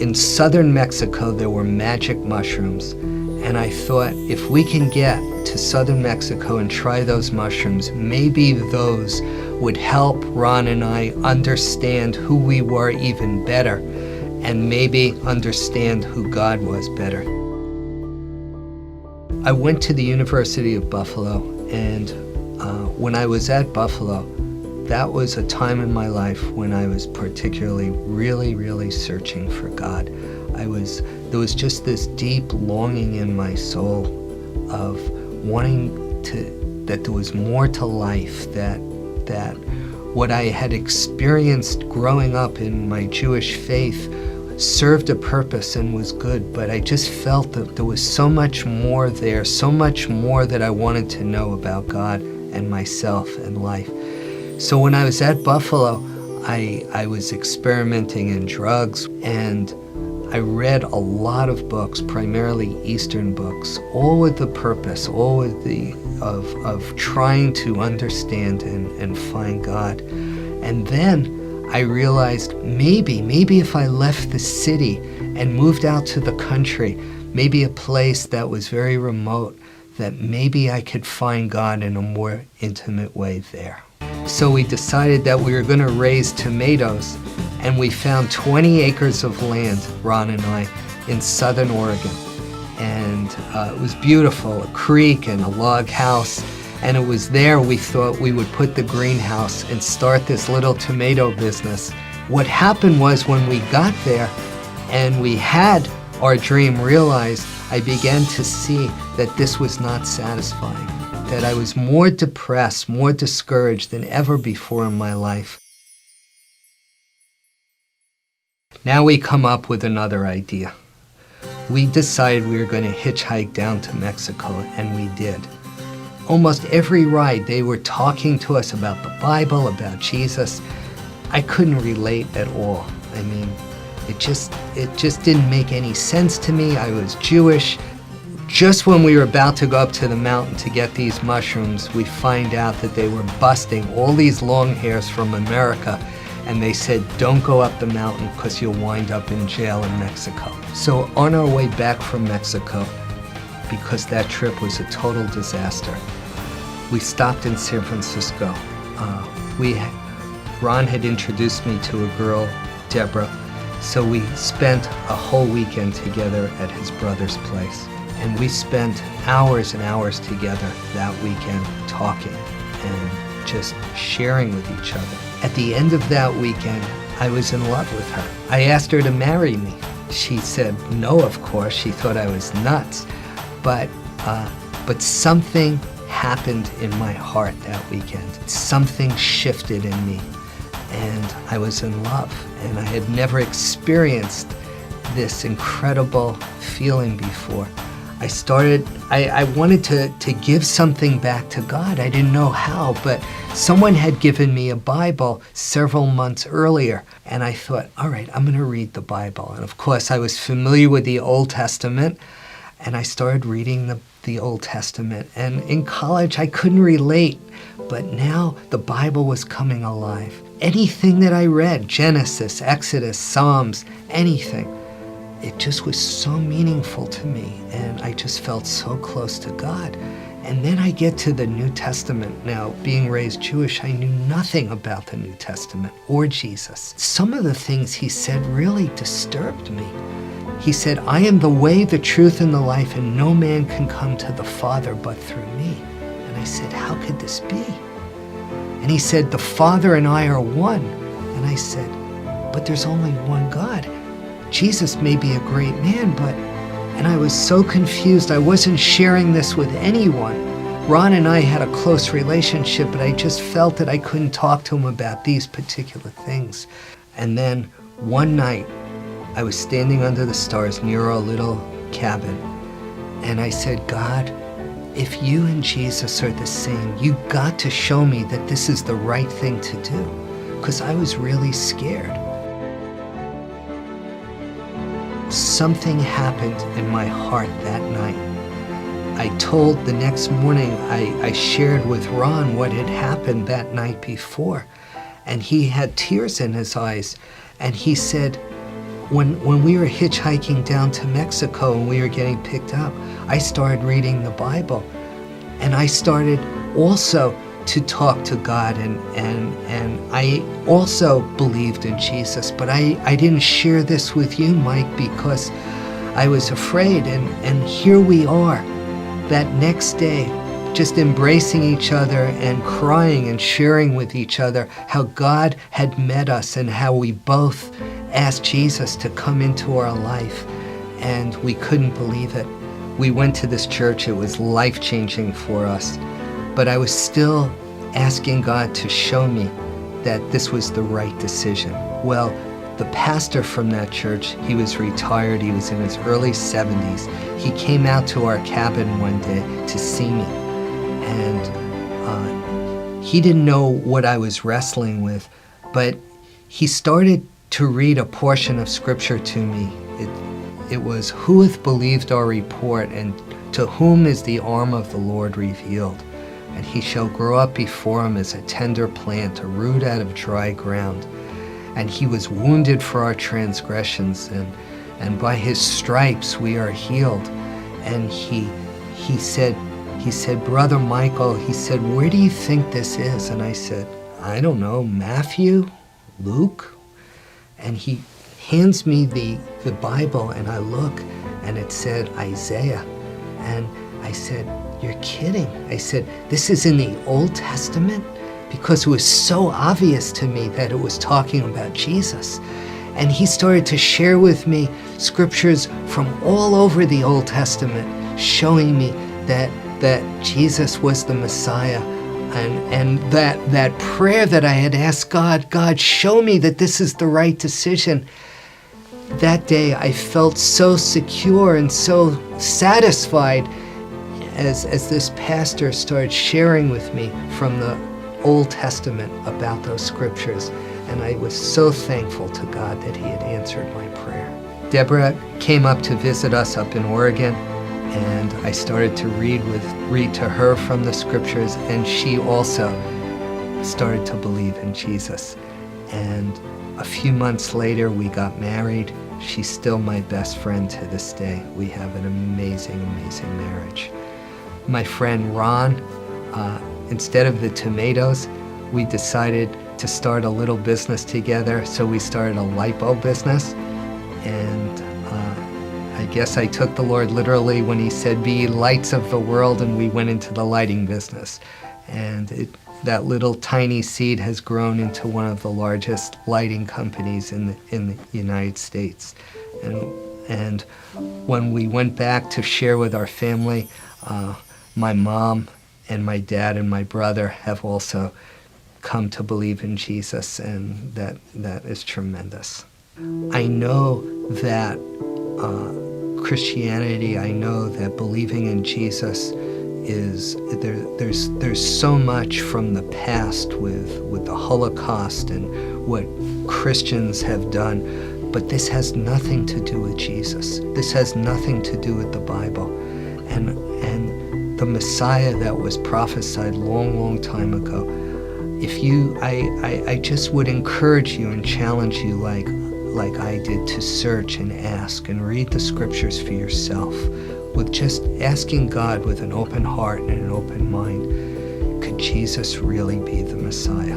in southern Mexico, there were magic mushrooms. And I thought, if we can get to southern Mexico and try those mushrooms, maybe those would help Ron and I understand who we were even better, and maybe understand who God was better. I went to the University of Buffalo, and when I was at Buffalo, that was a time in my life when I was particularly really searching for God. There was just this deep longing in my soul of wanting that there was more to life, that what I had experienced growing up in my Jewish faith served a purpose and was good, but I just felt that there was so much more there, so much more that I wanted to know about God and myself and life. So when I was at Buffalo, I was experimenting in drugs, and I read a lot of books, primarily Eastern books, all with the purpose, all with of trying to understand and find God. And then I realized maybe if I left the city and moved out to the country, maybe a place that was very remote, that maybe I could find God in a more intimate way there. So we decided that we were going to raise tomatoes, and we found 20 acres of land, Ron and I, in southern Oregon. And it was beautiful, a creek and a log house. And it was there we thought we would put the greenhouse and start this little tomato business. What happened was, when we got there and we had our dream realized, I began to see that this was not satisfying, that I was more depressed, more discouraged than ever before in my life. Now we come up with another idea. We decided we were going to hitchhike down to Mexico, and we did. Almost every ride, they were talking to us about the Bible, about Jesus. I couldn't relate at all. I mean, it just didn't make any sense to me. I was Jewish. Just when we were about to go up to the mountain to get these mushrooms, we find out that they were busting all these long hairs from America, and they said, don't go up the mountain because you'll wind up in jail in Mexico. So on our way back from Mexico, because that trip was a total disaster, we stopped in San Francisco. Ron had introduced me to a girl, Deborah, so we spent a whole weekend together at his brother's place. And we spent hours and hours together that weekend talking and just sharing with each other. At the end of that weekend, I was in love with her. I asked her to marry me. She said no, of course. She thought I was nuts. But something happened in my heart that weekend. Something shifted in me, and I was in love. And I had never experienced this incredible feeling before. I wanted to give something back to God. I didn't know how, but someone had given me a Bible several months earlier, and I thought, all right, I'm going to read the Bible. And of course, I was familiar with the Old Testament, and I started reading the Old Testament. And in college, I couldn't relate, but now the Bible was coming alive. Anything that I read, Genesis, Exodus, Psalms, anything, it just was so meaningful to me, and I just felt so close to God. And then I get to the New Testament. Now, being raised Jewish, I knew nothing about the New Testament or Jesus. Some of the things he said really disturbed me. He said, I am the way, the truth, and the life, and no man can come to the Father but through me. And I said, how could this be? And he said, the Father and I are one. And I said, but there's only one God. Jesus may be a great man, but... And I was so confused. I wasn't sharing this with anyone. Ron and I had a close relationship, but I just felt that I couldn't talk to him about these particular things. And then one night, I was standing under the stars near our little cabin, and I said, God, if you and Jesus are the same, you got to show me that this is the right thing to do, because I was really scared. Something happened in my heart that night. The next morning, I shared with Ron what had happened that night before, and he had tears in his eyes, and he said, when we were hitchhiking down to Mexico and we were getting picked up, I started reading the Bible. And I started also to talk to God, and I also believed in Jesus. But I didn't share this with you, Mike, because I was afraid. And here we are, that next day, just embracing each other and crying and sharing with each other how God had met us and how we both asked Jesus to come into our life. And we couldn't believe it. We went to this church. It was life-changing for us. But I was still asking God to show me that this was the right decision. Well, the pastor from that church, he was retired. He was in his early 70s. He came out to our cabin one day to see me. And he didn't know what I was wrestling with, but he started to read a portion of scripture to me. It was, "Who hath believed our report, and to whom is the arm of the Lord revealed? And he shall grow up before him as a tender plant, a root out of dry ground. And he was wounded for our transgressions, and by his stripes we are healed." And he said, "Brother Michael," he said, "where do you think this is?" And I said, "I don't know, Matthew, Luke?" And he hands me the Bible, and I look, and it said Isaiah. And I said, "You're kidding." I said, "This is in the Old Testament?" Because it was so obvious to me that it was talking about Jesus. And he started to share with me scriptures from all over the Old Testament, showing me that Jesus was the Messiah. And that prayer that I had asked God, show me that this is the right decision. That day I felt so secure and so satisfied as this pastor started sharing with me from the Old Testament about those scriptures. And I was so thankful to God that he had answered my prayer. Deborah came up to visit us up in Oregon, and I started to read to her from the scriptures, and she also started to believe in Jesus. And a few months later, we got married. She's still my best friend to this day. We have an amazing, amazing marriage. My friend Ron, instead of the tomatoes, we decided to start a little business together, so we started a light bulb business. And I guess I took the Lord literally when he said, "Be ye lights of the world," and we went into the lighting business. And that little tiny seed has grown into one of the largest lighting companies in the United States. And when we went back to share with our family, my mom and my dad and my brother have also come to believe in Jesus, and that is tremendous. I know that Christianity, I know that believing in Jesus is, there's so much from the past with the Holocaust and what Christians have done, but this has nothing to do with Jesus. This has nothing to do with the Bible. And the Messiah that was prophesied long time ago, I just would encourage you and challenge you like I did to search and ask and read the scriptures for yourself, with just asking God with an open heart and an open mind, could Jesus really be the Messiah?